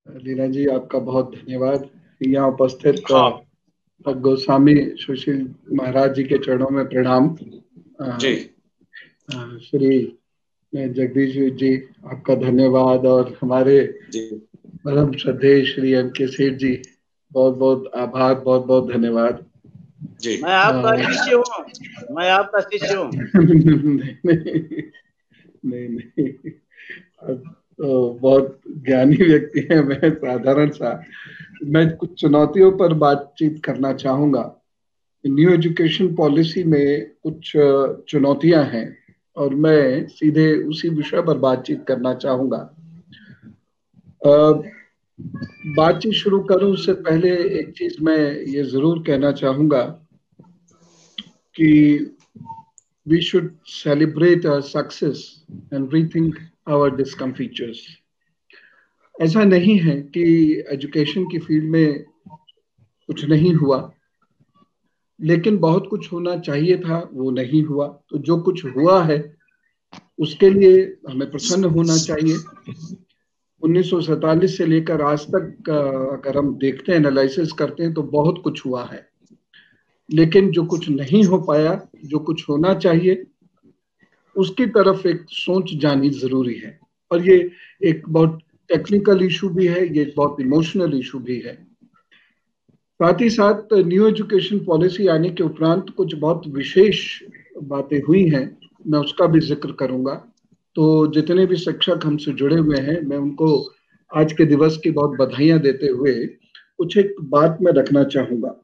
लीना जी, आपका बहुत धन्यवाद। यहाँ उपस्थित हाँ गोस्वामी सुशील महाराज जी के चरणों में प्रणाम। जी। श्री जगदीश जी, आपका धन्यवाद। और हमारे जी परम श्रद्धेय श्री एम के सेठ जी, बहुत बहुत आभार, बहुत बहुत धन्यवाद। जी। मैं आपका शिष्य हूँ, मैं आपका शिष्य हूँ। नहीं नहीं नहीं, अब तो बहुत ज्ञानी व्यक्ति है, मैं साधारण सा। मैं कुछ चुनौतियों पर बातचीत करना चाहूंगा। न्यू एजुकेशन पॉलिसी में कुछ चुनौतियां हैं और मैं सीधे उसी विषय पर बातचीत करना चाहूंगा। बातचीत शुरू करूं उससे पहले एक चीज मैं ये जरूर कहना चाहूंगा कि we should celebrate our success and rethink our discomfitures. ऐसा नहीं है कि एजुकेशन की फील्ड में कुछ नहीं हुआ, लेकिन बहुत कुछ होना चाहिए था, वो नहीं हुआ। तो जो कुछ हुआ है उसके लिए हमें प्रसन्न होना चाहिए। 1947 से लेकर आज तक अगर हम देखते हैं, एनालिसिस करते हैं, तो बहुत कुछ हुआ है। लेकिन जो कुछ नहीं हो पाया, जो कुछ होना चाहिए, उसकी तरफ एक सोच जानी जरूरी है। और ये एक बहुत टेक्निकल इशू भी है, ये एक बहुत इमोशनल इशू भी है। साथ ही साथ न्यू एजुकेशन पॉलिसी आने के उपरांत कुछ बहुत विशेष बातें हुई हैं, मैं उसका भी जिक्र करूंगा। तो जितने भी शिक्षक हमसे जुड़े हुए हैं, मैं उनको आज के दिवस की बहुत बधाइयां देते हुए कुछ एक बात मैं रखना चाहूंगा।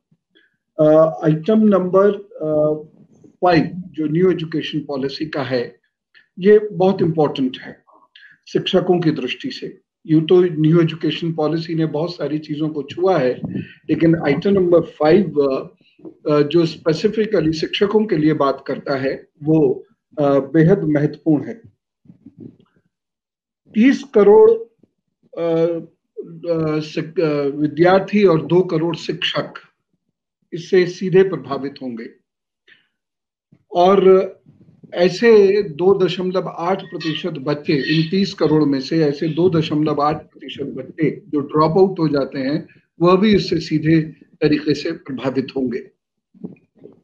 आइटम नंबर 5 जो न्यू एजुकेशन पॉलिसी का है, ये बहुत इंपॉर्टेंट है शिक्षकों की दृष्टि से। यूं तो न्यू एजुकेशन पॉलिसी ने बहुत सारी चीजों को छुआ है, लेकिन आइटम नंबर 5 जो स्पेसिफिकली शिक्षकों के लिए बात करता है, वो बेहद महत्वपूर्ण है। 30 करोड़ विद्यार्थी और 2 करोड़ शिक्षक इससे सीधे प्रभावित होंगे। और ऐसे 2.8% बच्चे, इन 30 करोड़ में से ऐसे 2.8% बच्चे जो ड्रॉप आउट हो जाते हैं, वह भी इससे सीधे तरीके से प्रभावित होंगे।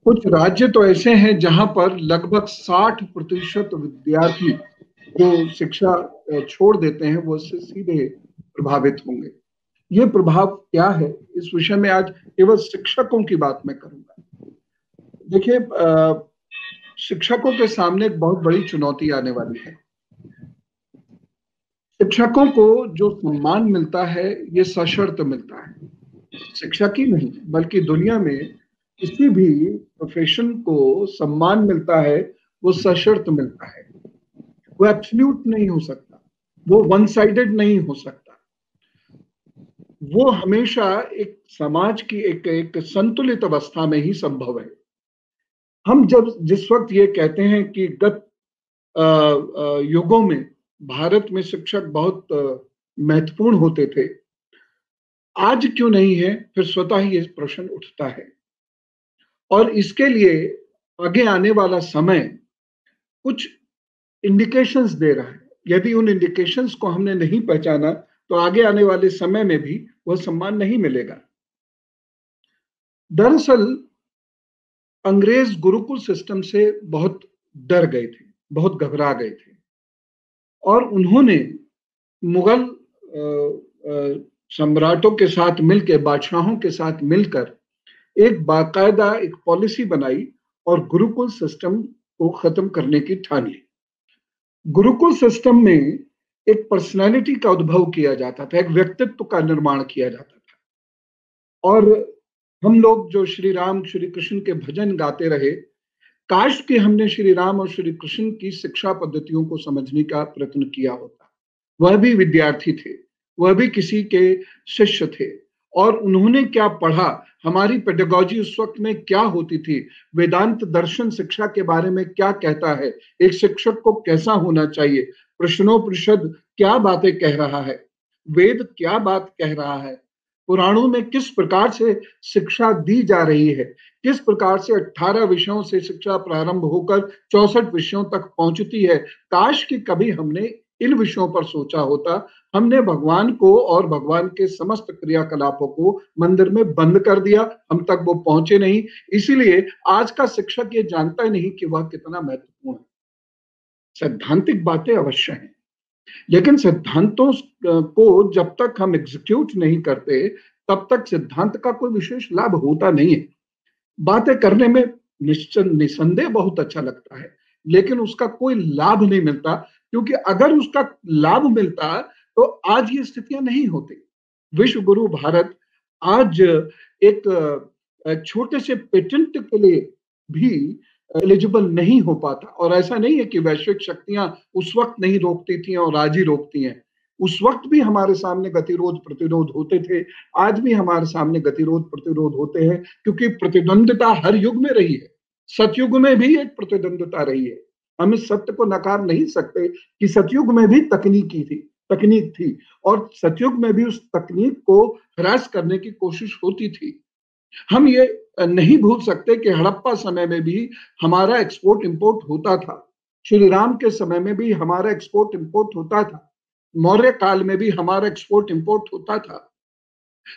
कुछ राज्य तो ऐसे हैं जहां पर लगभग 60% विद्यार्थी जो शिक्षा छोड़ देते हैं, वो इससे सीधे प्रभावित होंगे। ये प्रभाव क्या है, इस विषय में आज केवल शिक्षकों की बात मैं करूंगा। देखिए, शिक्षकों के सामने एक बहुत बड़ी चुनौती आने वाली है। शिक्षकों को जो सम्मान मिलता है, ये सशर्त मिलता है। शिक्षा की नहीं, बल्कि दुनिया में किसी भी प्रोफेशन को सम्मान मिलता है, वो सशर्त मिलता है। वो एब्सोल्यूट नहीं हो सकता, वो वन साइडेड नहीं हो सकता। वो हमेशा एक समाज की एक संतुलित अवस्था में ही संभव है। हम जब जिस वक्त ये कहते हैं कि गत युगों में भारत में शिक्षक बहुत महत्वपूर्ण होते थे, आज क्यों नहीं है, फिर स्वतः ही ये प्रश्न उठता है। और इसके लिए आगे आने वाला समय कुछ इंडिकेशंस दे रहा है। यदि उन इंडिकेशंस को हमने नहीं पहचाना, तो आगे आने वाले समय में भी वह सम्मान नहीं मिलेगा। दरअसल अंग्रेज गुरुकुल सिस्टम से बहुत डर गए थे, बहुत घबरा गए थे, और उन्होंने मुगल सम्राटों के साथ मिलकर, बादशाहों के साथ मिलकर एक बाकायदा एक पॉलिसी बनाई और गुरुकुल सिस्टम को खत्म करने की ठान ली। गुरुकुल सिस्टम में एक पर्सनालिटी का उद्भव किया जाता था, एक व्यक्तित्व का निर्माण किया जाता था। और हम लोग जो श्री राम श्री कृष्ण के भजन गाते रहे, काश कि हमने श्री राम और श्री कृष्ण की शिक्षा पद्धतियों को समझने का प्रयत्न किया होता। वह भी विद्यार्थी थे, वह भी किसी के शिष्य थे, और उन्होंने क्या पढ़ा, हमारी पेडागॉजी उस वक्त में क्या होती थी, वेदांत दर्शन शिक्षा के बारे में क्या कहता है, एक शिक्षक को कैसा होना चाहिए, प्रश्नोपनिषद क्या बातें कह रहा है, वेद क्या बात कह रहा है, पुराणों में किस प्रकार से शिक्षा दी जा रही है, किस प्रकार से 18 विषयों से शिक्षा प्रारंभ होकर 64 विषयों तक पहुंचती है। काश कि कभी हमने इन विषयों पर सोचा होता। हमने भगवान को और भगवान के समस्त क्रियाकलापों को मंदिर में बंद कर दिया, हम तक वो पहुंचे नहीं। इसीलिए आज का शिक्षक ये जानता ही नहीं कि वह कितना महत्वपूर्ण है। सैद्धांतिक बातें अवश्य हैं, लेकिन सिद्धांतों को जब तक हम एग्जीक्यूट नहीं करते तब तक सिद्धांत का कोई विशेष लाभ होता नहीं है। बातें करने में निसंदेह बहुत अच्छा लगता है, लेकिन उसका कोई लाभ नहीं मिलता, क्योंकि अगर उसका लाभ मिलता तो आज ये स्थितियां नहीं होती। विश्व गुरु भारत आज एक छोटे से पेटेंट के लिए भी एलिजिबल नहीं हो पाता। और ऐसा नहीं है कि वैश्विक शक्तियां उस वक्त नहीं रोकती थी और आज ही रोकती हैं। उस वक्त भी हमारे सामने गतिरोध प्रतिरोध होते थे, आज भी हमारे सामने गतिरोध प्रतिरोध होते हैं, क्योंकि प्रतिद्वंद्विता हर युग में रही है। सतयुग में भी एक प्रतिद्वंद्विता रही है। हम इस सत्य को नकार नहीं सकते कि सतयुग में भी तकनीक थी और सतयुग में भी उस तकनीक को ह्रास करने की कोशिश होती थी। हम ये नहीं भूल सकते कि हड़प्पा समय में भी हमारा एक्सपोर्ट इंपोर्ट होता था, श्री राम के समय में भी हमारा एक्सपोर्ट इंपोर्ट होता था, मौर्य काल में भी हमारा एक्सपोर्ट इंपोर्ट होता था।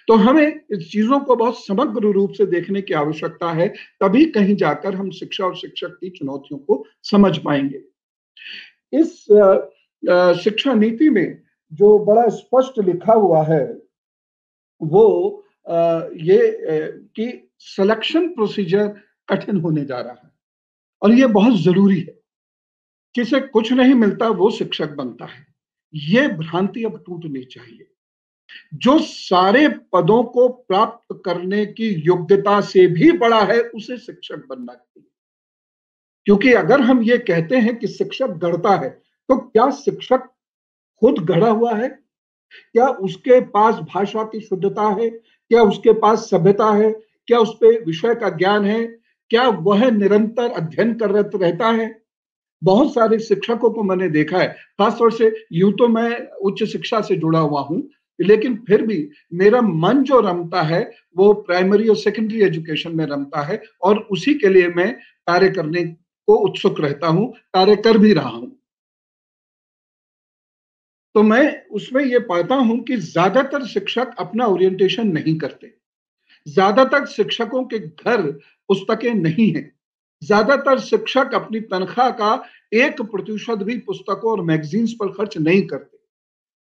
तो हमें इस चीजों को बहुत समग्र रूप से देखने की आवश्यकता है, तभी कहीं जाकर हम शिक्षा और शिक्षक की चुनौतियों को समझ पाएंगे। इस शिक्षा नीति में जो बड़ा स्पष्ट लिखा हुआ है वो ये कि सिलेक्शन प्रोसीजर कठिन होने जा रहा है, और ये बहुत जरूरी है। किसे कुछ नहीं मिलता वो शिक्षक बनता है, ये भ्रांति अब टूटनी चाहिए। जो सारे पदों को प्राप्त करने की योग्यता से भी बड़ा है उसे शिक्षक बनना चाहिए। क्योंकि अगर हम ये कहते हैं कि शिक्षक गढ़ता है, तो क्या शिक्षक खुद गढ़ा हुआ है? क्या उसके पास भाषा की शुद्धता है? क्या उसके पास सभ्यता है? क्या उस पे विषय का ज्ञान है? क्या वह निरंतर अध्ययन करता रहता है? बहुत सारे शिक्षकों को मैंने देखा है, खासतौर से यूं तो मैं उच्च शिक्षा से जुड़ा हुआ हूं, लेकिन फिर भी मेरा मन जो रमता है वो प्राइमरी और सेकेंडरी एजुकेशन में रमता है, और उसी के लिए मैं कार्य करने को उत्सुक रहता हूं, कार्य कर भी रहा हूं। तो मैं उसमें ये पाता हूं कि ज्यादातर शिक्षक अपना ओरिएंटेशन नहीं करते, ज्यादातर शिक्षकों के घर पुस्तकें नहीं हैं, ज्यादातर शिक्षक अपनी तनख्वाह का 1% भी पुस्तकों और मैगजीन्स पर खर्च नहीं करते।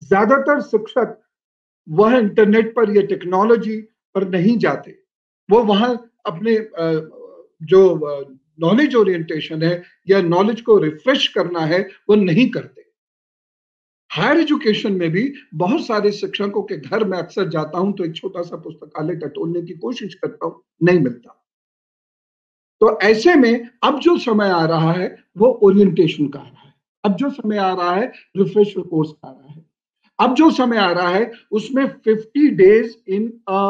ज्यादातर शिक्षक वह इंटरनेट पर या टेक्नोलॉजी पर नहीं जाते, वो वहां अपने जो नॉलेज ओरिएंटेशन है या नॉलेज को रिफ्रेश करना है वो नहीं करते। हायर एजुकेशन में भी बहुत सारे शिक्षकों के घर में अक्सर जाता हूं तो एक छोटा सा पुस्तकालय टटोलने की कोशिश करता हूं, नहीं मिलता। तो ऐसे में अब जो समय आ रहा है वो ओरिएंटेशन का आ रहा है, अब जो समय आ रहा है रिफ्रेश कोर्स का आ रहा है, अब जो समय आ रहा है उसमें 50 days in a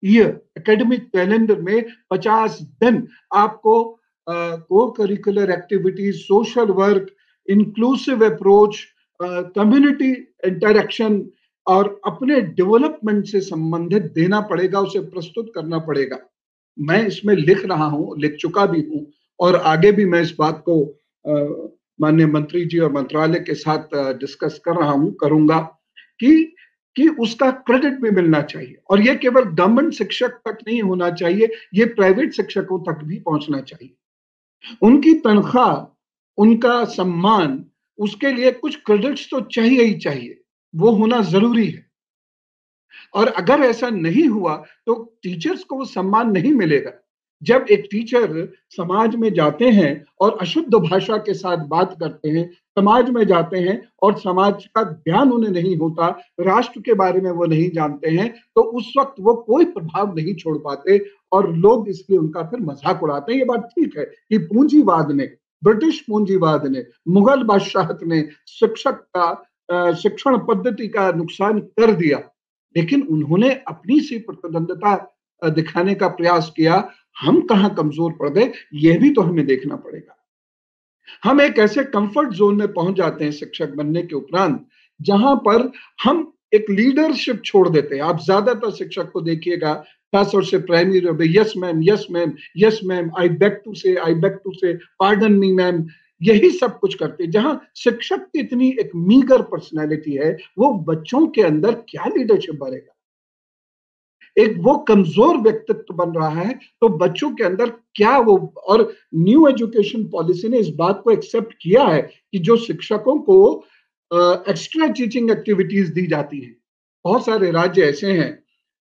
year academic calendar में 50 दिन आपको को curricular activities, social work, inclusive approach, community interaction और अपने डेवलपमेंट से संबंधित देना पड़ेगा, उसे प्रस्तुत करना पड़ेगा। मैं इसमें लिख रहा हूं, लिख चुका भी हूं, और आगे भी मैं इस बात को माननीय मंत्री जी और मंत्रालय के साथ डिस्कस कर रहा हूं, करूंगा कि उसका क्रेडिट भी मिलना चाहिए। और ये केवल गवर्नमेंट शिक्षक तक नहीं होना चाहिए, ये प्राइवेट शिक्षकों तक भी पहुंचना चाहिए। उनकी तनख्वाह, उनका सम्मान, उसके लिए कुछ क्रेडिट्स तो चाहिए ही चाहिए, वो होना जरूरी है। और अगर ऐसा नहीं हुआ तो टीचर्स को वो सम्मान नहीं मिलेगा। जब एक टीचर समाज में जाते हैं और अशुद्ध भाषा के साथ बात करते हैं, समाज में जाते हैं और समाज का ज्ञान उन्हें नहीं होता, राष्ट्र के बारे में वो नहीं जानते हैं, तो उस वक्त वो कोई प्रभाव नहीं छोड़ पाते और लोग इसलिए उनका फिर मजाक उड़ाते हैं। ये बात ठीक है कि पूंजीवाद ने, ब्रिटिश पूंजीवाद ने, मुगल बादशाहत ने शिक्षक का शिक्षण पद्धति का नुकसान कर दिया, लेकिन उन्होंने अपनी सी प्रतिबद्धता दिखाने का प्रयास किया। हम कहां कमजोर पड़ गए, यह भी तो हमें देखना पड़ेगा। हम एक ऐसे कंफर्ट जोन में पहुंच जाते हैं शिक्षक बनने के उपरांत, जहां पर हम एक लीडरशिप छोड़ देते हैं। आप ज्यादातर शिक्षक को देखिएगा, खासतौर से primary, yes ma'am, yes ma'am, yes ma'am, I beg to say, pardon me ma'am, यही सब कुछ करते हैं। जहां शिक्षक की इतनी एक मीगर पर्सनैलिटी है, वो बच्चों के अंदर क्या लीडरशिप भरेगा? एक वो कमजोर व्यक्तित्व बन रहा है, तो बच्चों के अंदर क्या वो। और न्यू एजुकेशन पॉलिसी ने इस बात को एक्सेप्ट किया है कि जो शिक्षकों को एक्स्ट्रा टीचिंग एक्टिविटीज दी जाती हैं, बहुत सारे राज्य ऐसे हैं,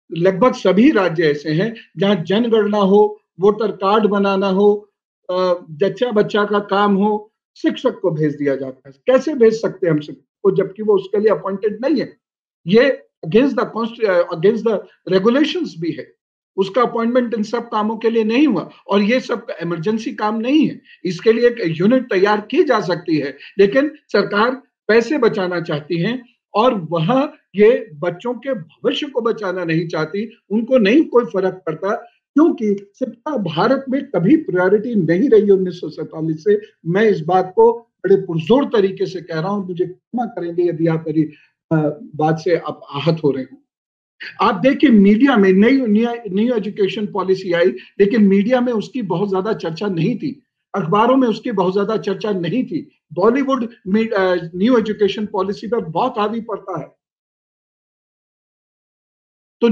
लगभग सभी राज्य ऐसे हैं जहां जनगणना हो, वोटर कार्ड बनाना हो, जच्चा बच्चा का काम हो, शिक्षक को भेज दिया जाता है। कैसे भेज सकते हैं हम शिक्षक को, जबकि वो उसके लिए अपॉइंटेड नहीं है? ये अगेंस्ट द रेगुलेशंस भी है। उसका अपॉइंटमेंट इन सब कामों के लिए नहीं हुआ, और ये सब इमरजेंसी काम नहीं है। इसके लिए एक यूनिट तैयार की जा सकती है, लेकिन सरकार पैसे बचाना चाहती है, और वह ये बच्चों के भविष्य को बचाना नहीं चाहती। उनको नहीं कोई फर्क पड़ता, क्योंकि शिक्षा भारत में कभी प्रायोरिटी नहीं रही 1947 से। मैं इस बात को बड़े पुरजोर तरीके से कह रहा हूं, मुझे क्षमा करेंगे यदि आप मेरी बात से आप आहत हो रहे हो। आप देखिए, मीडिया में नई एजुकेशन पॉलिसी आई, लेकिन मीडिया में उसकी बहुत ज्यादा चर्चा नहीं थी, अखबारों में उसकी बहुत ज्यादा चर्चा नहीं थी। बॉलीवुड न्यू एजुकेशन पॉलिसी पर बहुत हावी पड़ता है। तो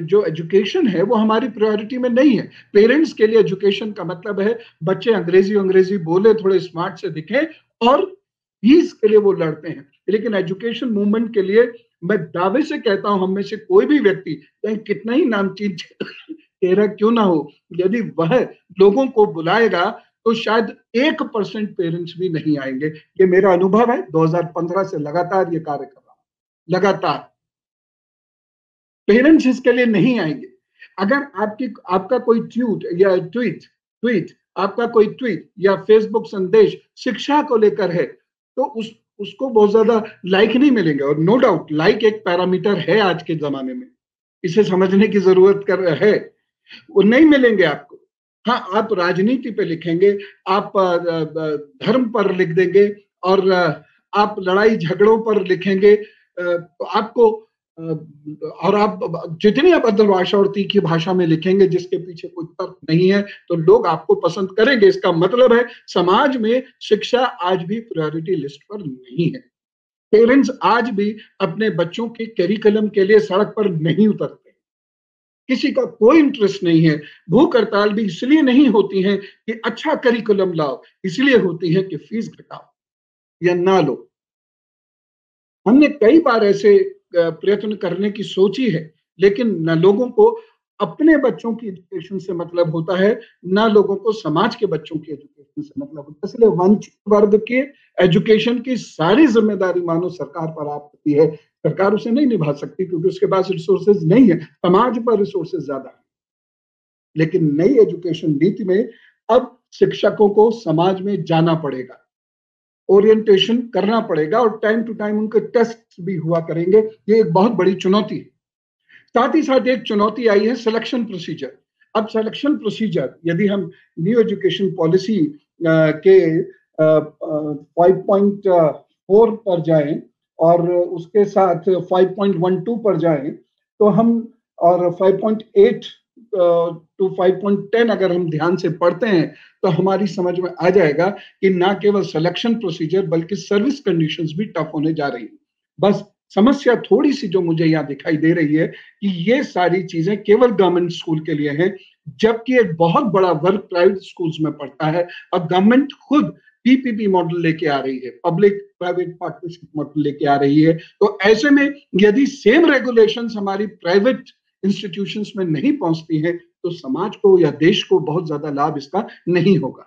जो एजुकेशन है वो हमारी प्रायोरिटी में नहीं है। पेरेंट्स के लिए एजुकेशन का मतलब है बच्चे अंग्रेजी बोले, थोड़े स्मार्ट से दिखें, और फीस के लिए वो लड़ते हैं। लेकिन एजुकेशन मूवमेंट के लिए मैं दावे से कहता हूं, हम में से कोई भी व्यक्ति, चाहे कितना ही नामचीन चेहरा क्यों ना हो, यदि वह लोगों को बुलाएगा तो शायद 1% पेरेंट्स भी नहीं आएंगे। ये मेरा अनुभव है, 2015 से लगातार ये कार्य कर रहा हूं। लगातार पेरेंट्स इसके लिए नहीं आएंगे। अगर आपका कोई ट्वीट आपका कोई ट्वीट या फेसबुक संदेश शिक्षा को लेकर है, तो उसको बहुत ज्यादा लाइक नहीं मिलेंगे। और नो डाउट लाइक एक पैरामीटर है आज के जमाने में, इसे समझने की जरूरत है। वो नहीं मिलेंगे आपको। हाँ, आप राजनीति पे लिखेंगे, आप धर्म पर लिख देंगे, और आप लड़ाई झगड़ों पर लिखेंगे, तो आपको और आप जितनी अभद्र भाषा और तीखी भाषा में लिखेंगे जिसके पीछे कोई तर्क नहीं है, तो लोग आपको पसंद करेंगे। इसका मतलब है समाज में शिक्षा आज भी प्रायोरिटी लिस्ट पर नहीं है। पेरेंट्स आज भी अपने बच्चों के करिकुलम के लिए सड़क पर नहीं उतरते, किसी का कोई इंटरेस्ट नहीं है। भूख हड़ताल भी इसलिए नहीं होती है कि अच्छा करिकुलम लाओ, इसलिए होती है कि फीस घटाओ या ना लो। हमने कई बार ऐसे प्रयत्न करने की सोची है, लेकिन न लोगों को अपने बच्चों की एजुकेशन से मतलब होता है, ना लोगों को समाज के बच्चों की एजुकेशन से मतलब होता है। इसलिए वंचित वर्ग के एजुकेशन की सारी जिम्मेदारी मानो सरकार पर आ सकती है। सरकार उसे नहीं निभा सकती क्योंकि उसके पास रिसोर्सेज नहीं है, समाज पर रिसोर्सेज ज्यादा है। लेकिन नई एजुकेशन नीति में अब शिक्षकों को समाज में जाना पड़ेगा, ओरिएंटेशन करना पड़ेगा, और टाइम टू टाइम उनके टेस्ट भी हुआ करेंगे। ये एक बहुत बड़ी चुनौती है। साथ ही साथ एक चुनौती आई है सिलेक्शन प्रोसीजर। अब सिलेक्शन प्रोसीजर, यदि हम न्यू एजुकेशन पॉलिसी के 5.4 पर जाएं और उसके साथ 5.12 पर जाएं, तो हम, और 5.8 टू 5.10 अगर हम ध्यान से पढ़ते हैं, तो हमारी समझ में आ जाएगा कि ना केवल सिलेक्शन प्रोसीजर बल्कि सर्विस कंडीशंस भी टफ होने जा रही है। बस समस्या थोड़ी सी जो मुझे यहाँ दिखाई दे रही है कि ये सारी चीजें केवल गवर्नमेंट स्कूल के लिए हैं, जबकि एक बहुत बड़ा वर्ग प्राइवेट स्कूल्स में पड़ता है। अब गवर्नमेंट खुद पीपीपी मॉडल लेके आ रही है, पब्लिक प्राइवेट पार्टनरशिप मॉडल लेके आ रही है। तो ऐसे में यदि सेम रेगुलेशंस हमारी प्राइवेट इंस्टीट्यूशंस में नहीं पहुंचती हैं, तो समाज को या देश को बहुत ज्यादा लाभ इसका नहीं होगा,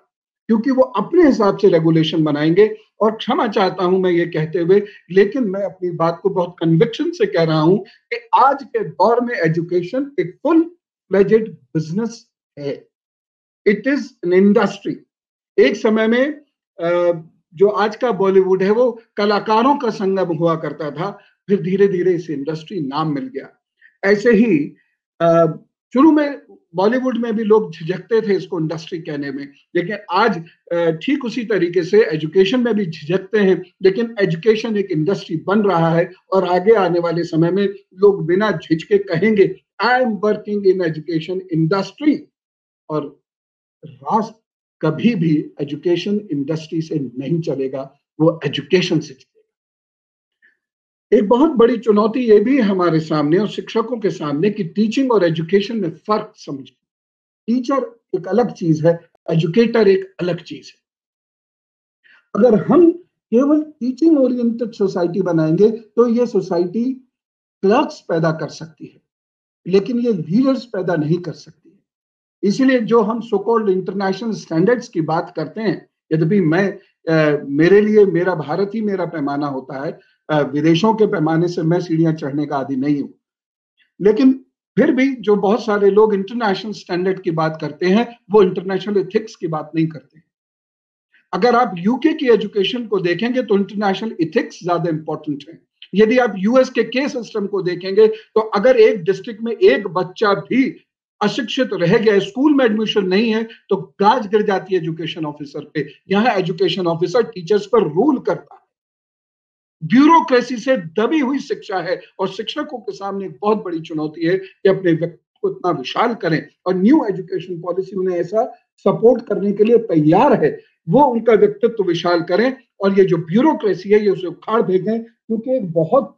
क्योंकि वो अपने हिसाब से रेगुलेशन बनाएंगे। और क्षमा चाहता हूं मैं ये कहते हुए, लेकिन मैं अपनी बात को बहुत कन्विक्शन से कह रहा हूं कि आज के दौर में एजुकेशन एक फुल फ्लेजेड बिजनेस है। It is an industry. एक समय में जो आज का बॉलीवुड है वो कलाकारों का संगम हुआ करता था, फिर धीरे धीरे इसे इंडस्ट्री नाम मिल गया। ऐसे ही शुरू में बॉलीवुड में भी लोग झिझकते थे इसको इंडस्ट्री कहने में, लेकिन आज ठीक उसी तरीके से एजुकेशन में भी झिझकते हैं। लेकिन एजुकेशन एक इंडस्ट्री बन रहा है, और आगे आने वाले समय में लोग बिना झिझके कहेंगे, I am working in education industry. और राष्ट्र कभी भी एजुकेशन इंडस्ट्री से नहीं चलेगा, वो एजुकेशन से चलेगा। एक बहुत बड़ी चुनौती ये भी है हमारे सामने और शिक्षकों के सामने कि टीचिंग और एजुकेशन में फर्क समझें। टीचर एक अलग चीज है, एजुकेटर एक अलग चीज है। अगर हम केवल टीचिंग ओरिएंटेड सोसाइटी बनाएंगे तो ये सोसाइटी क्लर्क्स पैदा कर सकती है, लेकिन ये लीडर्स पैदा नहीं कर सकती है। इसलिए जो हम सो कॉल्ड इंटरनेशनल स्टैंडर्ड्स की बात करते हैं, यद्यपि मेरे लिए मेरा भारत ही मेरा पैमाना होता है, विदेशों के पैमाने से मैं सीढ़ियां चढ़ने का आदी नहीं हूं, लेकिन फिर भी जो बहुत सारे लोग इंटरनेशनल स्टैंडर्ड की बात करते हैं वो इंटरनेशनल एथिक्स की बात नहीं करते। अगर आप यूके की एजुकेशन को देखेंगे तो इंटरनेशनल एथिक्स ज्यादा इंपॉर्टेंट है। यदि आप यूएस के केस सिस्टम को देखेंगे तो अगर एक डिस्ट्रिक्ट में एक बच्चा भी अशिक्षित रह गया, स्कूल में एडमिशन नहीं है, तो गाज गिर जाती है एजुकेशन ऑफिसर पे। यहां एजुकेशन ऑफिसर टीचर्स पर रूल करता है। ब्यूरोक्रेसी से दबी हुई शिक्षा है और शिक्षकों के सामने एक बहुत बड़ी चुनौती है कि अपने व्यक्ति को इतना विशाल करें, और न्यू एजुकेशन पॉलिसी उन्हें ऐसा सपोर्ट करने के लिए तैयार है, वो उनका व्यक्तित्व विशाल करें और ये जो ब्यूरोक्रेसी है ये उसे उखाड़ फेंकें। क्योंकि एक बहुत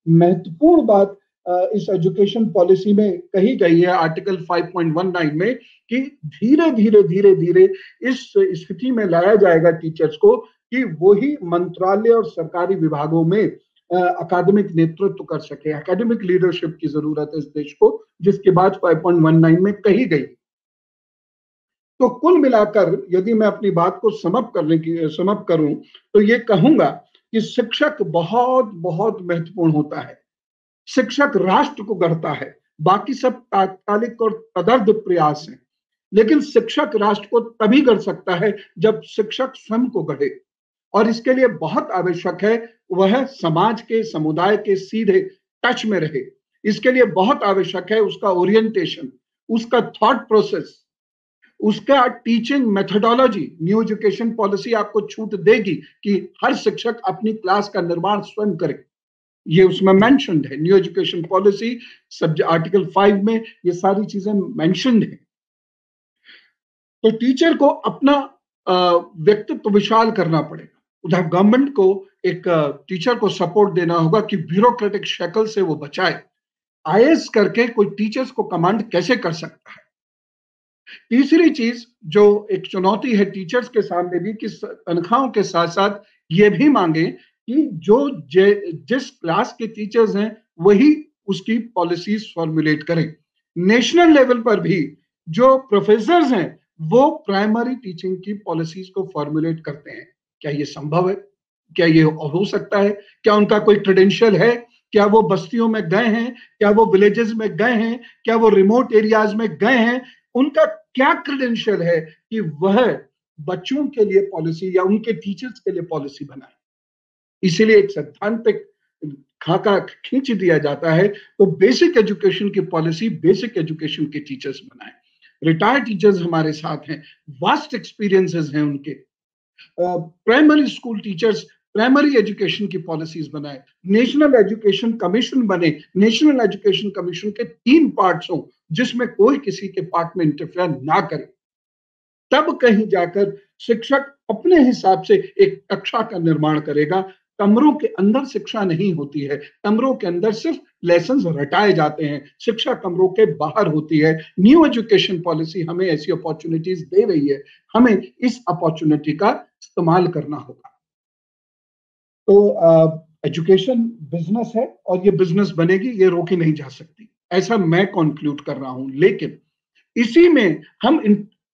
महत्वपूर्ण बात इस एजुकेशन पॉलिसी में कही गई है आर्टिकल 5.19 में कि धीरे धीरे धीरे धीरे इस स्थिति में लाया जाएगा टीचर्स को कि वही मंत्रालय और सरकारी विभागों में अकादमिक नेतृत्व कर सके। एकेडमिक लीडरशिप की जरूरत है इस देश को, जिसके बाद 5.19 में कही गई। तो कुल मिलाकर यदि मैं अपनी बात को समअप करूं तो ये कहूंगा कि शिक्षक बहुत बहुत महत्वपूर्ण होता है। शिक्षक राष्ट्र को गढ़ता है, बाकी सब तात्कालिक और तदर्थ प्रयास हैं, लेकिन शिक्षक राष्ट्र को तभी गढ़ सकता है जब शिक्षक स्वयं को गढ़े, और इसके लिए बहुत आवश्यक है वह समाज के, समुदाय के सीधे टच में रहे। इसके लिए बहुत आवश्यक है उसका ओरिएंटेशन, उसका थॉट प्रोसेस, उसका teaching methodology. New education policy आपको छूट देगी कि हर शिक्षक अपनी क्लास का निर्माण स्वयं करे, ये उसमें मेंशन्ड है। New education policy subject article 5 में ये सारी चीजें मेंशन्ड है। तो टीचर को अपना व्यक्तित्व विशाल करना पड़ेगा। उधर गवर्नमेंट को एक टीचर को सपोर्ट देना होगा कि ब्यूरोक्रेटिक शक्ल से वो बचाए। आईएएस करके कोई टीचर्स को कमांड कैसे कर सकता है। तीसरी चीज जो एक चुनौती है टीचर्स के सामने भी कि तनख्वाहों के साथ साथ ये भी मांगे कि जो जिस क्लास के टीचर्स हैं वही उसकी पॉलिसीज फॉर्मुलेट करें। नेशनल लेवल पर भी जो प्रोफेसर्स हैं वो प्राइमरी टीचिंग की पॉलिसीज को फॉर्मुलेट करते हैं। क्या ये संभव है? क्या ये हो सकता है? क्या उनका कोई क्रेडेंशियल है? क्या वो बस्तियों में गए हैं? क्या वो विलेजेस में गए हैं? क्या वो रिमोट एरियाज में गए हैं? उनका क्या क्रेडेंशियल है कि वह बच्चों के लिए पॉलिसी या उनके टीचर्स के लिए पॉलिसी बनाए? इसीलिए एक सैद्धांतिक खाका खींच दिया जाता है। तो बेसिक एजुकेशन की पॉलिसी बेसिक एजुकेशन के टीचर्स बनाए। रिटायर्ड टीचर्स हमारे साथ हैं, वास्ट एक्सपीरियंसेस हैं उनके। Primary school teachers primary education की पॉलिसीज बनाए। नेशनल एजुकेशन कमीशन बने। नेशनल एजुकेशन कमीशन के 3 पार्ट्स हों जिसमें कोई किसी के पार्ट में इंटरफेयर ना करे। तब कहीं जाकर शिक्षक अपने हिसाब से एक कक्षा का निर्माण करेगा। कमरों के अंदर शिक्षा नहीं होती है, कमरों के अंदर सिर्फ लेसन्स रटाए जाते हैं, शिक्षा कमरों के बाहर होती है। न्यू एजुकेशन पॉलिसी हमें ऐसी अपॉर्चुनिटीज दे रही है, हमें इस अपॉर्चुनिटी का इस्तेमाल करना होगा। तो एजुकेशन बिजनेस है और ये बिजनेस बनेगी, ये रोकी नहीं जा सकती, ऐसा मैं कंक्लूड कर रहा हूं। लेकिन इसी में हम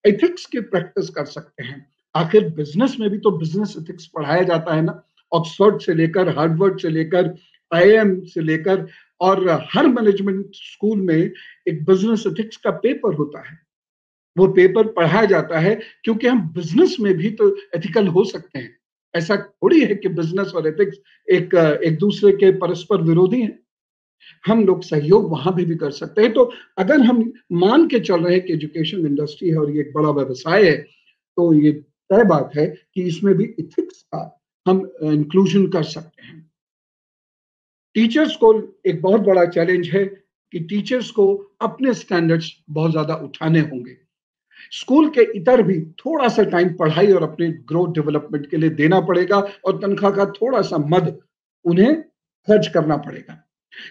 एथिक्स की प्रैक्टिस कर सकते हैं। आखिर बिजनेस में भी तो बिजनेस एथिक्स पढ़ाया जाता है ना। ऑक्सफोर्ड से लेकर, हार्वर्ड से लेकर, आईआईएम से लेकर, और हर मैनेजमेंट स्कूल में एक बिजनेस एथिक्स का पेपर होता है। वो पेपर पढ़ाया जाता है क्योंकि हम बिजनेस में भी तो एथिकल हो सकते हैं। ऐसा थोड़ी है कि बिजनेस और एथिक्स एक दूसरे के परस्पर विरोधी हैं। हम लोग सहयोग वहां भी कर सकते हैं। तो अगर हम मान के चल रहे हैं कि एजुकेशन इंडस्ट्री है और ये एक बड़ा व्यवसाय है, तो ये तय बात है कि इसमें भी एथिक्स का हम इंक्लूजन कर सकते हैं। टीचर्स को एक बहुत बड़ा चैलेंज है कि टीचर्स को अपने स्टैंडर्ड्स बहुत ज्यादा उठाने होंगे। स्कूल के इतर भी थोड़ा सा टाइम पढ़ाई और अपने ग्रोथ डेवलपमेंट के लिए देना पड़ेगा और तनख्वाह का थोड़ा सा मद उन्हें खर्च करना पड़ेगा।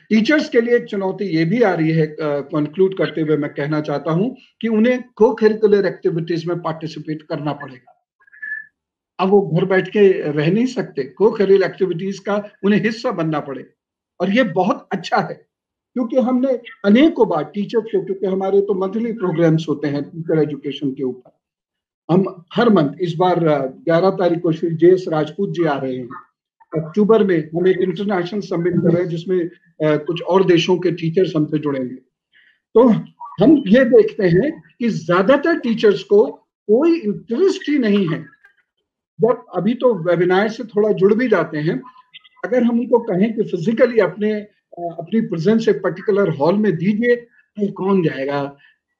टीचर्स के लिए एक चुनौती ये भी आ रही है, कंक्लूड करते हुए मैं कहना चाहता हूं कि उन्हें को करिकुलर एक्टिविटीज में पार्टिसिपेट करना पड़ेगा। अब वो घर बैठ के रह नहीं सकते, को करिकुलर एक्टिविटीज का उन्हें हिस्सा बनना पड़ेगा। और ये बहुत अच्छा है, क्योंकि हमने अनेकों बार टीचर को, क्योंकि हमारे तो मंथली प्रोग्राम्स होते हैं टीचर एजुकेशन के ऊपर, हम हर मंथ, इस बार 11 तारीख को श्री जे.एस. राजपूत जी आ रहे हैं, अक्टूबर में हम एक इंटरनेशनल समिट कर रहे हैं जिसमें कुछ और देशों के टीचर्स हमसे जुड़ेंगे। तो हम ये देखते हैं कि ज्यादातर टीचर्स को कोई इंटरेस्ट ही नहीं है। जब अभी तो वेबिनार से थोड़ा जुड़ भी जाते हैं, अगर हम उनको कहें कि फिजिकली अपनी प्रेजेंस एक पर्टिकुलर हॉल में दीजिए, तो कौन जाएगा?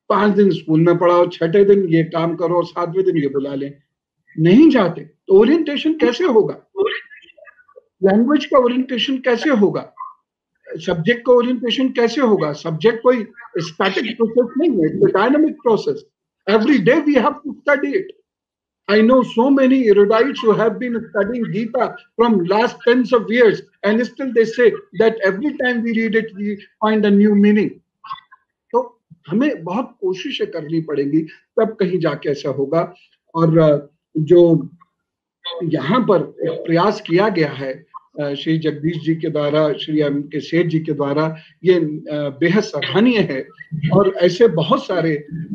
5 दिन स्कूल में पढ़ाओ, 6ठे दिन ये काम करो और 7वें दिन ये बुला लें, नहीं जाते। तो ओरिएंटेशन कैसे होगा? लैंग्वेज का ओरिएंटेशन कैसे होगा? सब्जेक्ट का ओरिएंटेशन कैसे होगा? सब्जेक्ट कोई स्टैटिक प्रोसेस नहीं है, it's a dynamic process. Every day we have to study it. I know so many erudites who have been studying Gita from last tens of years, and still they say that every time we read it, we find a new meaning. तो हमें बहुत कोशिशें करनी पड़ेंगी, तब कहीं जाके ऐसा होगा। और जो यहाँ पर प्रयास किया गया है श्री जगदीश जी के द्वारा, श्री एम के सेठ जी के द्वारा, ये बेहद सराहनीय है। और ऐसे बहुत सारे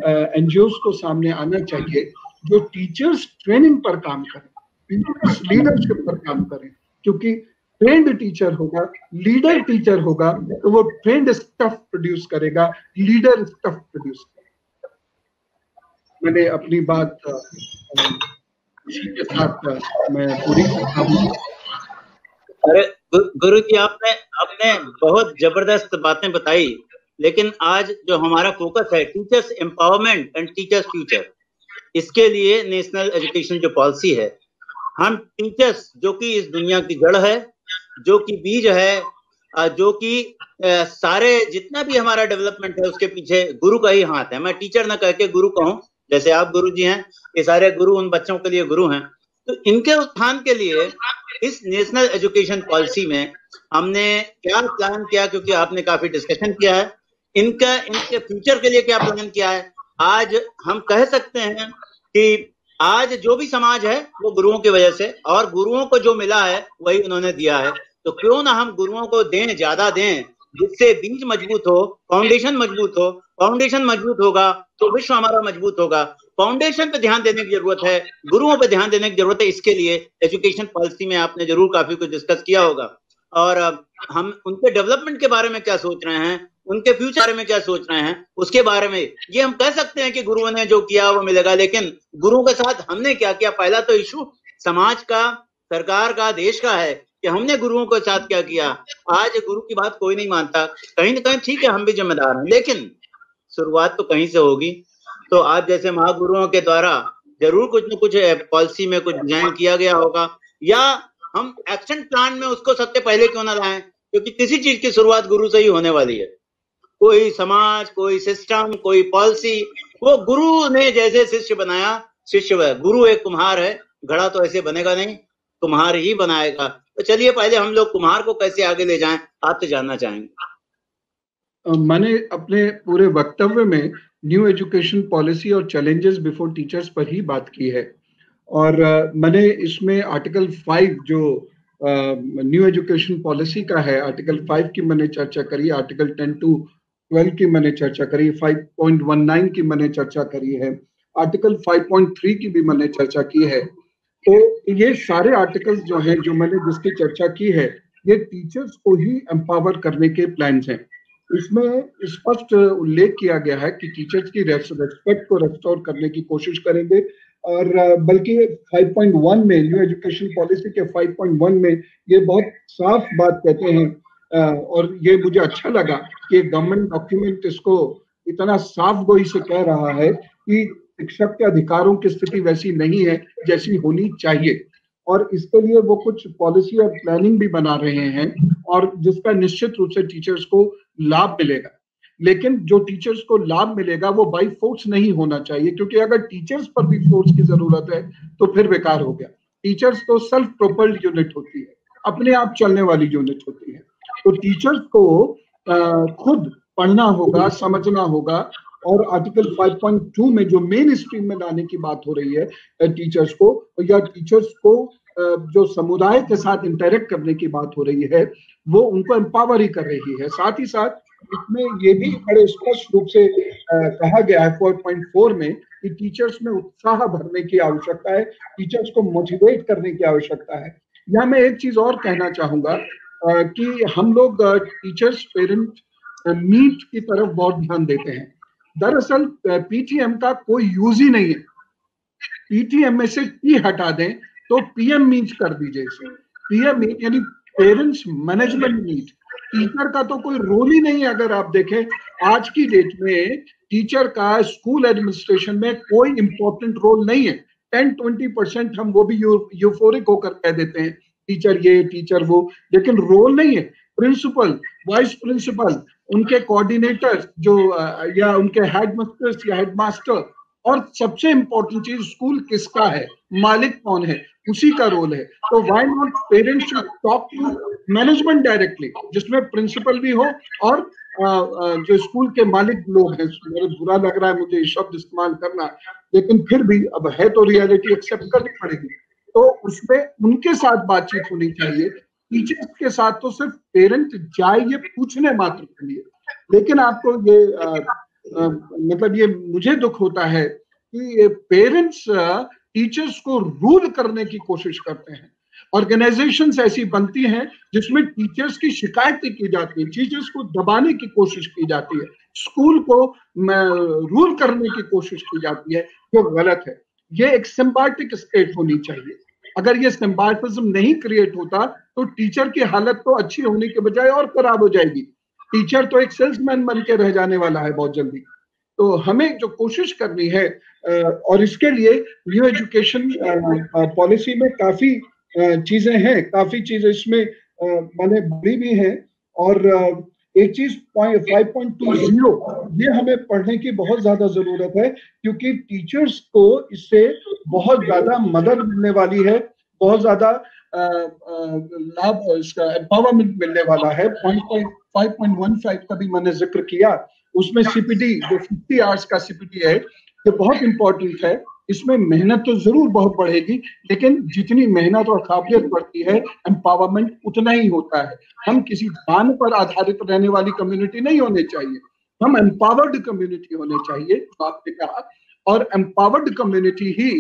एनजीओस को सामने आना चाहिए जो टीचर्स ट्रेनिंग पर काम करें, टीचर्स लीडरशिप पर काम करें, क्योंकि ट्रेंड टीचर होगा, लीडर टीचर होगा, तो वो ट्रेंड स्टफ प्रोड्यूस करेगा, लीडर स्टफ प्रोड्यूस करेगा। मैंने अपनी बात इसी के साथ मैं पूरी करता हूँ। अरे गुरु जी, आपने बहुत जबरदस्त बातें बताई, लेकिन आज जो हमारा फोकस है teachers empowerment and teachers future, इसके लिए नेशनल एजुकेशन जो पॉलिसी है, हम टीचर्स जो कि इस दुनिया की जड़ है, जो कि बीज है, जो कि सारे जितना भी हमारा डेवलपमेंट है उसके पीछे गुरु का ही हाथ है। मैं टीचर ना कह के गुरु कहूं, जैसे आप गुरु जी हैं, ये सारे गुरु उन बच्चों के लिए गुरु हैं। तो इनके उत्थान के लिए इस नेशनल एजुकेशन पॉलिसी में हमने क्या प्लान किया, क्योंकि आपने काफी डिस्कशन किया है, इनके फ्यूचर के लिए क्या प्लान किया है। आज हम कह सकते हैं कि आज जो भी समाज है वो गुरुओं की वजह से, और गुरुओं को जो मिला है वही उन्होंने दिया है। तो क्यों ना हम गुरुओं को दें, ज्यादा दें, जिससे बीज मजबूत हो, फाउंडेशन मजबूत हो। फाउंडेशन मजबूत होगा तो विश्व हमारा मजबूत होगा। फाउंडेशन पे ध्यान देने की जरूरत है, गुरुओं पे ध्यान देने की जरूरत है। इसके लिए एजुकेशन पॉलिसी में आपने जरूर काफी कुछ डिस्कस किया होगा, और हम उनके डेवलपमेंट के बारे में क्या सोच रहे हैं, उनके फ्यूचर बारे में क्या सोच रहे हैं, उसके बारे में ये हम कह सकते हैं कि गुरुओं ने जो किया वो मिलेगा, लेकिन गुरुओं के साथ हमने क्या किया। पहला तो इशू समाज का, सरकार का, देश का है कि हमने गुरुओं के साथ क्या किया। आज गुरु की बात कोई नहीं मानता, कहीं ना कहीं ठीक है हम भी जिम्मेदार हैं, लेकिन शुरुआत तो कहीं से होगी। तो आज जैसे महागुरुओं के द्वारा जरूर कुछ न कुछ पॉलिसी में कुछ डिजाइन किया गया होगा, या हम एक्शन प्लान में उसको सबसे पहले क्यों ना लाएं, क्योंकि किसी चीज की शुरुआत गुरु से ही होने वाली है। कोई समाज, कोई सिस्टम, कोई पॉलिसी, वो गुरु ने जैसे शिष्य बनाया, शिष्य वह गुरु एक कुम्हार है, घड़ा तो ऐसे बनेगा नहीं, कुम्हार ही बनाएगा। तो चलिए पहले हम लोग कुम्हार को कैसे आगे ले जाएं, आपसे जानना चाहेंगे। मैंने अपने पूरे वक्तव्य में न्यू एजुकेशन पॉलिसी और चैलेंजेस बिफोर टीचर्स पर ही बात की है, और मैंने इसमें आर्टिकल 5 जो न्यू एजुकेशन पॉलिसी का है, आर्टिकल 5 की मैंने चर्चा करी, आर्टिकल 10 to 12 की मैंने चर्चा करी, 5.19 की मैंने चर्चा करी है, आर्टिकल 5.3 की भी मैंने चर्चा की है। तो ये सारे आर्टिकल्स जो हैं, जो मैंने जिसकी चर्चा की है, ये टीचर्स को ही एम्पावर करने के प्लान्स हैं। इसमें स्पष्ट उल्लेख किया गया है कि टीचर्स की रेस्पेक्ट को रेस्टोर करने की कोशिश करेंगे, और बल्कि 5.1 में, न्यू एजुकेशन पॉलिसी के 5.1 में ये बहुत साफ बात कहते हैं, और ये मुझे अच्छा लगा कि गवर्नमेंट डॉक्यूमेंट इसको इतना साफ गोई से कह रहा है कि शिक्षक के अधिकारों की स्थिति वैसी नहीं है जैसी होनी चाहिए, और इसके लिए वो कुछ पॉलिसी और प्लानिंग भी बना रहे हैं, और जिसका निश्चित रूप से टीचर्स को लाभ मिलेगा। लेकिन जो टीचर्स को लाभ मिलेगा वो बाई फोर्स नहीं होना चाहिए, क्योंकि अगर टीचर्स पर भी फोर्स की जरूरत है तो फिर बेकार हो गया। टीचर्स तो सेल्फ प्रोपल्ड यूनिट होती है, अपने आप चलने वाली यूनिट होती है। तो टीचर्स को खुद पढ़ना होगा, समझना होगा, और आर्टिकल 5.2 में जो मेन स्ट्रीम में लाने की बात हो रही है टीचर्स को, या टीचर्स को जो समुदाय के साथ इंटरेक्ट करने की बात हो रही है, वो उनको एम्पावर ही कर रही है। साथ ही साथ इसमें ये भी बड़े स्पष्ट रूप से कहा गया है 4.4 में कि टीचर्स में उत्साह भरने की आवश्यकता है, टीचर्स को मोटिवेट करने की आवश्यकता है। यहाँ मैं एक चीज और कहना चाहूंगा कि हम लोग टीचर्स पेरेंट मीट की तरफ बहुत ध्यान देते हैं। दरअसल पीटीएम का कोई यूज ही नहीं है। पीटीएम में से टी हटा दें तो पीएम मीट कर दीजिए इसे। पीएम मीट यानी पेरेंट्स मैनेजमेंट मीट। टीचर का तो कोई रोल ही नहीं है। अगर आप देखें आज की डेट में टीचर का स्कूल एडमिनिस्ट्रेशन में कोई इंपॉर्टेंट रोल नहीं है। 10-20% हम वो भी यूफोरिक होकर कह देते हैं टीचर ये टीचर वो, लेकिन रोल नहीं है। प्रिंसिपल, वाइस प्रिंसिपल, उनके कोऑर्डिनेटर जो या उनके हेडमास्टर्स या हेडमास्टर, और सबसे इंपॉर्टेंट चीज स्कूल किसका है, मालिक कौन है, उसी का रोल है। तो why not parents should talk to management directly, जिसमें प्रिंसिपल भी हो और जो स्कूल के मालिक लोग हैं। मेरे बुरा लग रहा है मुझे ये शब्द इस्तेमाल करना, लेकिन फिर भी अब है तो रियलिटी एक्सेप्ट करनी पड़ेगी। तो उसमें उनके साथ बातचीत होनी चाहिए। टीचर्स के साथ तो सिर्फ पेरेंट जाए ये पूछने मात्र के लिए। लेकिन आपको ये मतलब ये मुझे दुख होता है कि पेरेंट्स टीचर्स को रूल करने की कोशिश करते हैं। ऑर्गेनाइजेशंस ऐसी बनती हैं जिसमें टीचर्स की शिकायतें की जाती है, टीचर्स को दबाने की कोशिश की जाती है, स्कूल को रूल करने की कोशिश की जाती है, जो गलत है। ये एक सिम्बायोटिक स्टेट होनी चाहिए। अगर ये सिम्बायोटिज्म नहीं क्रिएट होता तो टीचर की हालत तो अच्छी होने के बजाय और खराब हो जाएगी। टीचर तो एक सेल्समैन बन के रह जाने वाला है बहुत जल्दी। तो हमें जो कोशिश करनी है, और इसके लिए न्यू एजुकेशन पॉलिसी में काफी चीजें हैं, काफी चीजें इसमें मैंने बड़ी भी हैं। और एक चीज 5.20 ये हमें पढ़ने की बहुत ज्यादा जरूरत है, क्योंकि टीचर्स को इससे बहुत ज्यादा मदद मिलने वाली है, बहुत ज्यादा लाभ, इसका एम्पावरमेंट मिलने वाला है। 5.15 का भी मैंने जिक्र किया, उसमें सीपीडी जो 50 आवर्स का सीपीडी है, ये बहुत इंपॉर्टेंट है। इसमें मेहनत तो जरूर बहुत बढ़ेगी, लेकिन जितनी मेहनत और काबिलियत बढ़ती है एम्पावरमेंट उतना ही होता है। हम किसी दान पर आधारित रहने वाली कम्युनिटी नहीं होने चाहिए, हम एम्पावर्ड कम्युनिटी होने चाहिए, तो आपने कहा। और एम्पावर्ड कम्युनिटी ही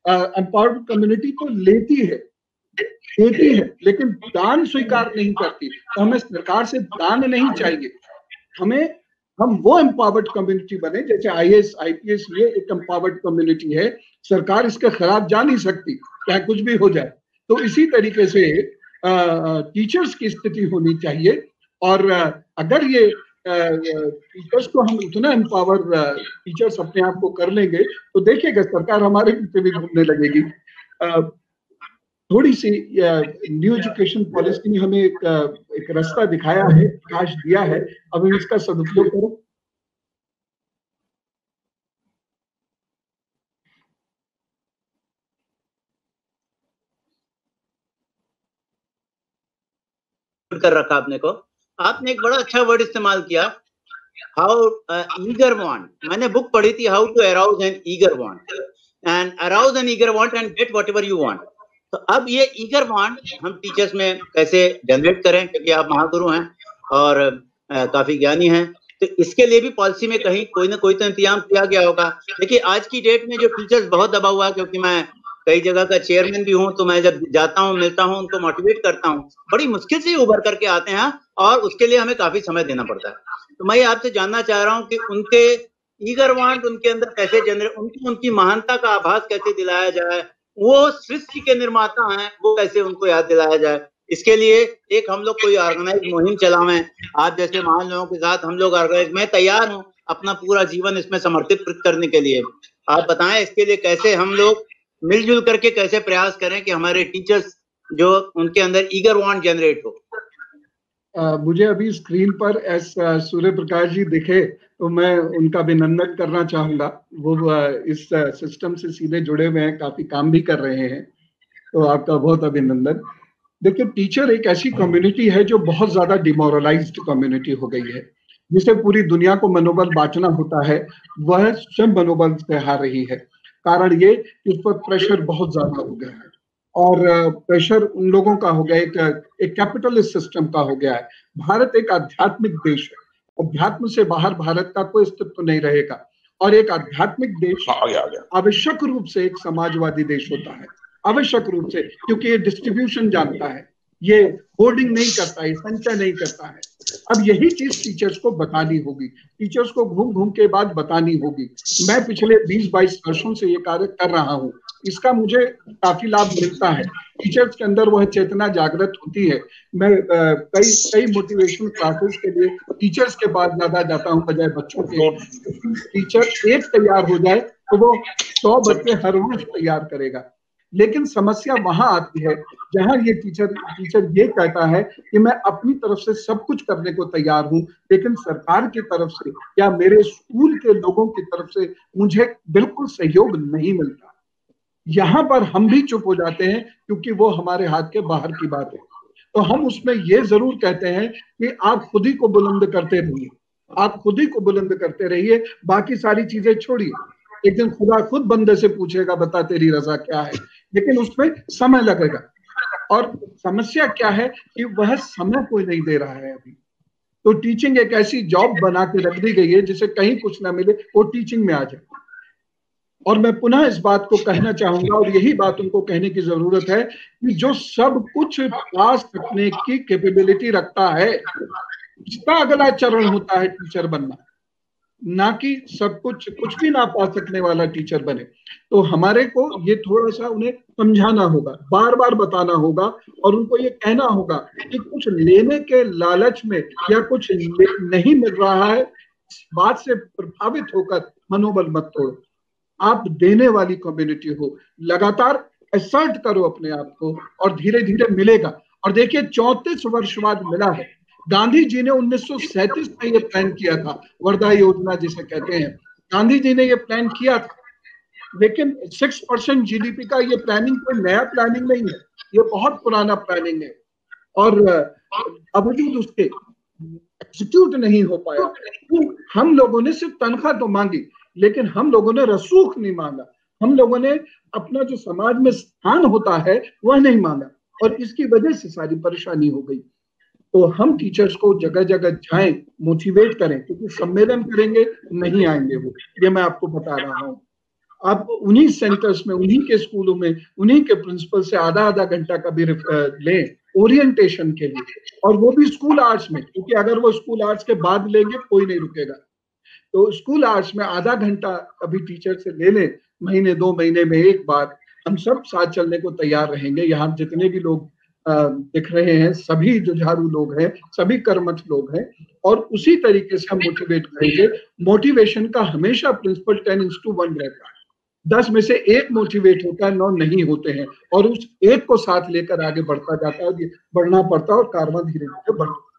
एम्पावर्ड कम्युनिटी तो लेती है, लेकिन दान स्वीकार नहीं करती। तो हमें सरकार से दान नहीं चाहिए। हम वो एम्पावर्ड कम्युनिटी बने, जैसे आईएएस आईपीएस ये एक एम्पावर्ड कम्युनिटी है, सरकार इसके खिलाफ जा नहीं सकती चाहे कुछ भी हो जाए। तो इसी तरीके से टीचर्स की स्थिति होनी चाहिए। और अगर ये टीचर्स को हम उतना एम्पावर टीचर्स अपने आप को कर लेंगे तो देखिएगा सरकार हमारे पीछे भी घूमने लगेगी। थोड़ी सी न्यू एजुकेशन पॉलिसी ने हमें एक रास्ता दिखाया है, प्रकाश दिया है, अब हम इसका सदुपयोग करें। कर रखा आपने एक बड़ा अच्छा वर्ड इस्तेमाल किया, हाउ ईगर वांट। मैंने बुक पढ़ी थी, how to arouse an eager want and arouse an eager want and get whatever you want. तो अब ये ईगर वांट हम टीचर्स में कैसे जनरेट करें, क्योंकि आप महागुरु हैं और काफी ज्ञानी हैं, तो इसके लिए भी पॉलिसी में कहीं कोई ना कोई तो इंतजाम किया गया होगा। देखिए आज की डेट में जो टीचर्स बहुत दबा हुआ है, क्योंकि मैं कई जगह का चेयरमैन भी हूं, तो मैं जब जाता हूं मिलता हूं उनको मोटिवेट करता हूं, बड़ी मुश्किल से उभर करके आते हैं और उसके लिए हमें काफी समय देना पड़ता है। तो मैं आपसे जानना चाह रहा हूं कि उनके ईगर वांट उनके अंदर कैसे जनरेट, उनकी महानता का आभास कैसे दिलाया जाए, वो सृष्टि के निर्माता हैं वो कैसे उनको याद दिलाया जाए। इसके लिए एक हम लोग कोई ऑर्गेनाइज मुहिम चलावें, आप जैसे महान लोगों के साथ हम लोग ऑर्गेनाइज, मैं तैयार हूं अपना पूरा जीवन इसमें समर्पित करने के लिए। आप बताएं इसके लिए कैसे हम लोग मिलजुल करके कैसे प्रयास करें कि हमारे टीचर्स जो उनके अंदर ईगर वांट जनरेट हो। मुझे अभी स्क्रीन पर एस सूर्य प्रकाश जी दिखे तो मैं उनका अभिनंदन करना चाहूंगा। वो इस सिस्टम से सीधे जुड़े हुए हैं, काफी काम भी कर रहे हैं, तो आपका बहुत अभिनंदन। देखिए, टीचर एक ऐसी कम्युनिटी है जो बहुत ज्यादा डिमोरलाइज्ड कम्युनिटी हो गई है, जिसे पूरी दुनिया को मनोबल बांटना होता है, वह स्वयं मनोबल से हार रही है। कारण ये कि उस पर प्रेशर बहुत ज्यादा हो गया है, और प्रेशर उन लोगों का हो गया, एक कैपिटलिस्ट सिस्टम का हो गया है। भारत एक आध्यात्मिक देश है, अध्यात्म से बाहर भारत का कोई अस्तित्व नहीं रहेगा, और एक आध्यात्मिक देश आवश्यक रूप से एक समाजवादी देश होता है, आवश्यक रूप से, क्योंकि ये डिस्ट्रीब्यूशन जानता है, ये होर्डिंग नहीं करता है, संचय नहीं करता है। अब यही चीज टीचर्स को बतानी होगी, टीचर्स को घूम घूम के बाद बतानी होगी। मैं पिछले 20-22 वर्षों से ये कार्य कर रहा हूँ, इसका मुझे काफी लाभ मिलता है। टीचर्स के अंदर वह चेतना जागृत होती है। मैं कई मोटिवेशन क्लासेस के लिए टीचर्स के पास ज्यादा जाता हूँ बजाय बच्चों के। टीचर एक तैयार हो जाए तो वो 100 बच्चे हर रोज तैयार करेगा। लेकिन समस्या वहां आती है जहां ये टीचर ये कहता है कि मैं अपनी तरफ से सब कुछ करने को तैयार हूं, लेकिन सरकार की तरफ से या मेरे स्कूल के लोगों की तरफ से मुझे बिल्कुल सहयोग नहीं मिलता। यहां पर हम भी चुप हो जाते हैं, क्योंकि वो हमारे हाथ के बाहर की बात है। तो हम उसमें ये जरूर कहते हैं कि आप खुद ही को बुलंद करते रहिए, आप खुद ही को बुलंद करते रहिए, बाकी सारी चीजें छोड़िए। एक दिन खुदा खुद बंदे से पूछेगा, बता तेरी रजा क्या है, लेकिन उसमें समय लगेगा। और समस्या क्या है कि वह समय कोई नहीं दे रहा है अभी। तो टीचिंग एक ऐसी जॉब बना के रख दी गई है जिसे कहीं कुछ ना मिले वो टीचिंग में आ जाए। और मैं पुनः इस बात को कहना चाहूंगा, और यही बात उनको कहने की जरूरत है, कि जो सब कुछ पास करने की कैपेबिलिटी रखता है, इसका अगला चरण होता है टीचर बनना, ना कि सब कुछ भी ना पा सकने वाला टीचर बने। तो हमारे को ये थोड़ा सा उन्हें समझाना होगा, बार बार बताना होगा, और उनको ये कहना होगा कि कुछ लेने के लालच में या कुछ नहीं मिल रहा है, इस बात से प्रभावित होकर मनोबल मत तोड़ो। आप देने वाली कम्युनिटी हो, लगातार असर्ट करो अपने आप को, और धीरे धीरे मिलेगा। और देखिए, 34 वर्ष बाद मिला है। गांधी जी ने 1937 में ये प्लान किया था, वर्धा योजना जिसे कहते हैं, गांधी जी ने ये प्लान किया था, लेकिन 6% जीडीपी का ये प्लानिंग कोई नया प्लानिंग नहीं है, ये बहुत पुराना प्लानिंग है, और बावजूद उसके एग्जीक्यूट नहीं हो पाया। तो हम लोगों ने सिर्फ तनख्वाह तो मांगी, लेकिन हम लोगों ने रसूख नहीं मांगा, हम लोगों ने अपना जो समाज में स्थान होता है वह नहीं मांगा, और इसकी वजह से सारी परेशानी हो गई। तो हम टीचर्स को जगह जगह जाएं, मोटिवेट करें, क्योंकि सम्मेलन करेंगे नहीं आएंगे वो, ये मैं आपको बता रहा हूँ। आप उन्हीं सेंटर्स में, उन्हीं के स्कूलों में, उन्हीं के प्रिंसिपल से आधा घंटा का भी लें ओरिएंटेशन के लिए, और वो भी स्कूल आवर्स में, क्योंकि अगर वो स्कूल आवर्स के बाद लेंगे कोई नहीं रुकेगा। तो स्कूल आवर्स में आधा घंटा अभी टीचर से ले लें, महीने 2 महीने में एक बार। हम सब साथ चलने को तैयार रहेंगे। यहाँ जितने भी लोग दिख रहे हैं, सभी जुझारू लोग हैं, सभी कर्मठ लोग हैं, और उसी तरीके से हम मोटिवेट करेंगे। मोटिवेशन का हमेशा प्रिंसिपल 10:1 रहता है। 10 में से 1 मोटिवेट होता है, 9 नहीं होते हैं, और उस 1 को साथ लेकर आगे बढ़ता जाता है, बढ़ना पड़ता है, और कारवां धीरे धीरे बढ़ता है।